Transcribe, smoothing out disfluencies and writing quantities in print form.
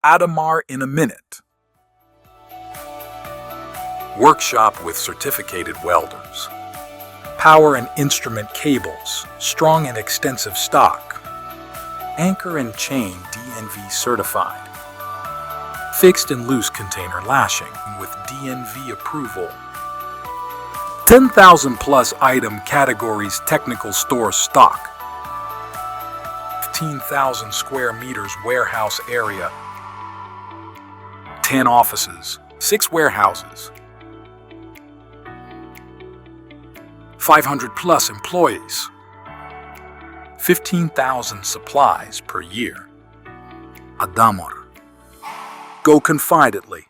ADAMAR in a minute. Workshop with certificated welders. Power and instrument cables, strong and extensive stock. Anchor and chain DNV certified. Fixed and loose container lashing with DNV approval. 10,000 plus item categories technical store stock. 15,000 square meters warehouse area. 10 offices, 6 warehouses. 500 plus employees. 15,000 supplies per year. ADAMAR. Go confidently.